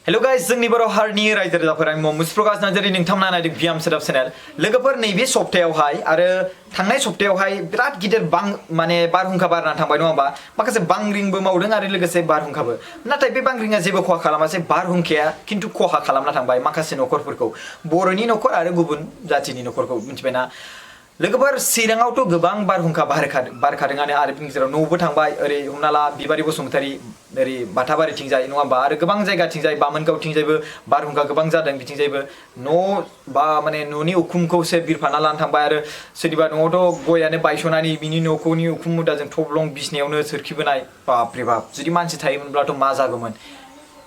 hello guys जोंनि बर' हारिनि रायजो राजाफोर आं प्रकाश नार्जारि नोंथांमोना नायदों बियाम सेटआप चेनेल लोगोफोर नैबे सप्तायावहाय आरो थांनाय सप्तायावहाय बिराद गिदिर माने बारहुंखा बारना थांबाय नङा होमबा माखासे बांग्रिंबो मावदों आरो लोगोसे बारहुंखाबो नाथाय बे बांग्रिंआ जेबो खहा खालामासै बारहुंखाया खिन्थु खहा खालामना थांबाय माखासे नखरफोरखौ बर'नि नखर आरो गुबुन जातिनि नखरखौ मिथिबायना लोगोफोर चिराङावथ' गोबां बारहुंखा बारखादोंआनो आरो बिनि गेजेराव न'बो थांबाय ओरै हमना ला बिबारि बसुमतारी ओरै बाथाबारिथिंजाय नङा होमबा आरो गोबां जायगाथिंजाय बामोनगावथिंजायबो बारहुंखा गोबां जादों बिथिंजायबो न' बा माने न'नि उखुमखौसो बिरफाना लाना थांबाय आरो सोरनिबा न'आवथ' गयानो बायस'नानै बिनि न'खौनि उखुम मुदाजों थब्लं बिसिनायावनो सोरखिबोनाय बापरे बाप जुदि मानसि थायोमोनब्लाथ' मा जागौमोन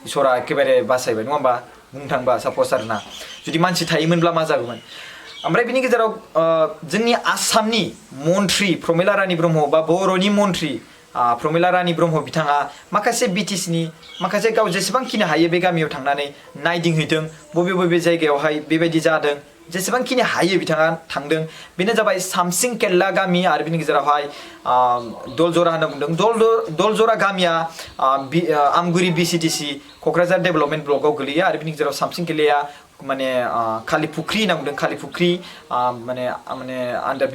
इसोरा एखेबारे बासायबाय नङा होमबा बुंनो थांबा सापस आरोना जुदि मानसि थायोमोनब्ला मा जागौमोन ओमफ्राय बिनि गेजेराव जोंनि आसामनि मन्त्रि प्रमिला रानी ब्रह्म बा बर'नि मन्त्रि प्रमिला रानी ब्रह्म बिथाङा माखासे बिटिसिनि माखासे गाव जेसेबांखिनि हायो बे गामियाव थांनानै नायदिंहैदों बबे बबे जायगायावहाय बेबायदि जादों जेसेबांखिनि हायो बिथाङा थांदों बेनो जाबाय सामसिं केल्ला गामि आरो बिनि गेजेरावहाय दलजरा होनना बुंदों दलजरा गामिया आमगुरि बिसिटिसि क'क्राझार डेभेलपमेन्ट ब्लकआव गोलैयो आरो बिनि गेजेराव सामसिं केल्लाया माने कालिफुख्रि होनना बुंदों कालिफुख्रि माने आन्दार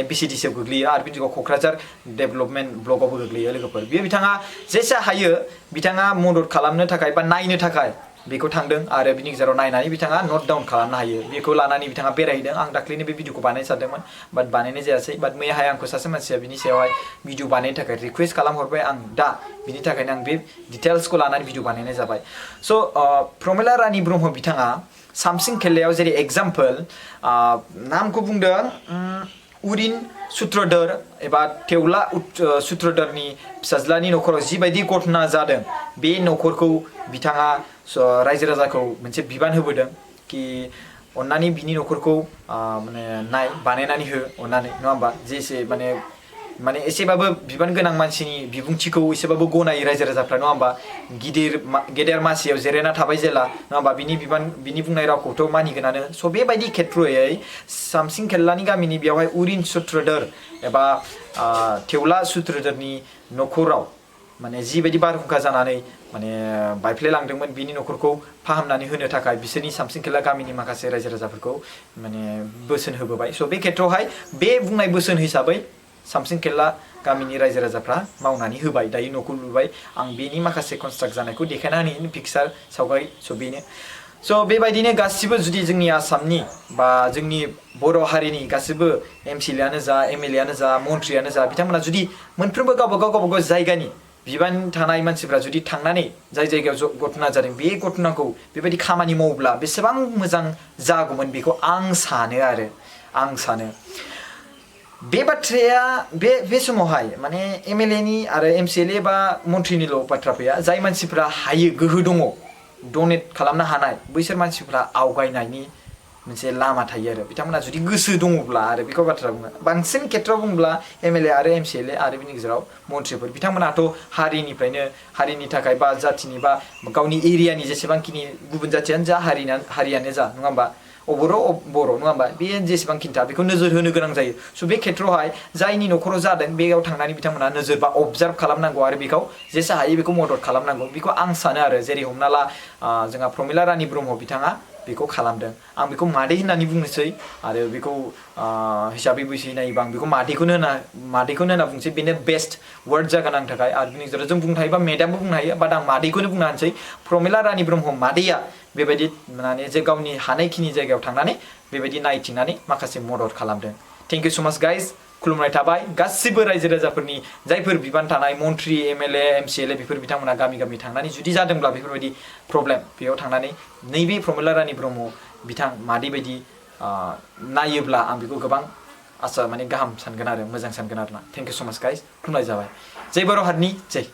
बिसिटिसिआव गोग्लैयो आरो बिनि गेजेराव क'क्राझार डेभेलपमेन्ट ब्लकआवबो गोग्लैयो लोगोफोर बेयो बिथाङा जेसे हायो बिथाङा मदद खालामनो थाखाय बा नायनो थाखाय बेखौ थांदों आरो बिनि गेजेराव नायनानै बिथाङा नट डाउन खालामनो हायो बेखौ लानानै बिथाङा बेरायहैदों आं दाख्लैनो बे भिडिअखौ बानायनो सानदोंमोन बाट बानायनाय जायासै बाट मैयाहाय आंखौ सासे मानसिया बिनि सायावहाय भिडिअ बानायनो थाखाय रिक्वेस्ट खालामहरबाय आं दा बिनि थाखायनो आं बे डिटेल्सखौ लानानै भिडिअ बानायनाय जाबाय स' प्रमिला रानी ब्रह्म बिथाङा सामसिं केल्लायाव जेरै एग्जाम्पल नामखौ बुंदों उरिन सुत्रधर एबा थेवला सुत्रधरनि फिसाज्लानि नखराव जिबायदि घटना जादों बे नखरखौ बिथाङा रायजो राजाखौ मोनसे बिबान होबोदों कि अन्नानै बिनि नखरखौ माने बानायनानै हो अन्नानै नङा होमबा जेसे माने एसेबाबो बिबान गोनां मानसिनि बिबुंथिखौ एसेबाबो गनायो रायजो राजाफ्रा नङा होमबा गेदेर मासियाव जिरायना थाबाय जेला नङा होमबा बिनि बुंनाय रावखौथ' मानिगोनानो स' बेबायदि खेथ्रयै सामसिं केल्लानि गामिनि बेयावहाय उरिन सुत्रधर एबा थेवला सुत्रधरनि नखराव माने जिबायदि बारहुंखा जानानै माने बायफ्लेलांदोंमोन बिनि नखरखौ फाहामनानै होनो थाखाय बिसोरनि सामसिं केल्ला गामिनि माखासे रायजो राजाफोरखौ माने बोसोन होबोबाय स' बे खेथ्रआवहाय बे बुंनाय बोसोन हिसाबै सामसिं केल्ला गामिनि रायजो राजाफ्रा मावनानै होबाय दायो न'खौ लुबाय आं बेनि माखासे कनस्ट्राक्ट जानायखौ देखायना होनो पिक्सार सावगारि स' बेनो स' बेबायदिनो गासिबो जुदि जोंनि आसामनि बा जोंनि बर' हारिनि गासिबो एमसिएलएआनो जा एमएलएआनो जा मन्थ्रियानो जा बिथांमोना जुदि मोनफ्रोमबो गावबा गाव जायगानि बिबान थानाय मानसिफ्रा जुदि थांनानै जाय जायगायाव घटना जादों बे घटनाखौ बेबायदि खामानि मावोब्ला बेसेबां मोजां जागौमोन बेखौ आं सानो बे बाथ्राया बे समावहाय माने एमएलएनि आरो एमसिएलए बा मन्थ्रिनिल' बाथ्रा फैया जाय मानसिफ्रा हायो गोहो दङ डनेट खालामनो हानाय बैसोर मानसिफ्रा आवगायनायनि मोनसे लामा थायो आरो बिथांमोना जुदि गोसो दङब्ला आरो बेखौ बाथ्रा बुङो बांसिन खेथ्रआव बुङोब्ला एमएलए आरो एमसिएलए आरो बिनि गेजेराव मन्थ्रिफोर बिथांमोनाथ' हारिनि थाखाय बा जातिनि बा गावनि एरियानि जेसेबांखिनि गुबुन जातियानो जा हारियानो जा नङा होमबा बर' नङा होमबा बे जेसेबां खिन्था बेखौ नोजोर होनो गोनां जायो स' बे खेथ्रआवहाय जायनि नखराव जादों बेयाव थांनानै बिथांमोना नोजोर बा अबजार्भ खालामनांगौ आरो बेखौ जेसे हायो बेखौ मदद खालामनांगौ बेखौ आं सानो आरो जेरै हमना ला जोंहा प्रमिला रानी ब्रह्म बिथाङा बेखौ खालामदों आं बेखौ मादै होननानै बुंनोसै आरो बेखौ हिसाबै बैसो नायोबा आं बेखौ मादैखौनो होनना बुंसै बेनो बेस्ट वार्ड जागोन आंनि थाखाय आरो बिनि गेजेराव जों बुंनो हायोबा मेडामबो बुंनो हायो बाट आं मादैखौनो बुंनो हानोसै प्रमिला रानी ब्रह्म मादैया बेबायदि माने जे गावनि हानायखिनि जायगायाव थांनानै बेबायदि नायथिंनानै माखासे मदद खालामदों थेंक इउ सो माच गाइस खुलुमनाय थाबाय गासिबो रायजो राजाफोरनि जायफोर बिबान थानाय मन्थ्रि एमएलए एमसिएलए बेफोर बिथांमोना गामि थांनानै जुदि जादोंब्ला बेफोरबायदि प्रब्लेम बेयाव थांनानै नैबे प्रमिला रानी ब्रह्म बिथां मादै बायदि नायोब्ला आं बेखौ गोबां आसा माने गाहाम सानगोन आरो मोजां सानगोन आरोना थेंक इउ सो माच गाइस खुलुमनाय जाबाय जय बर' हारिनि जय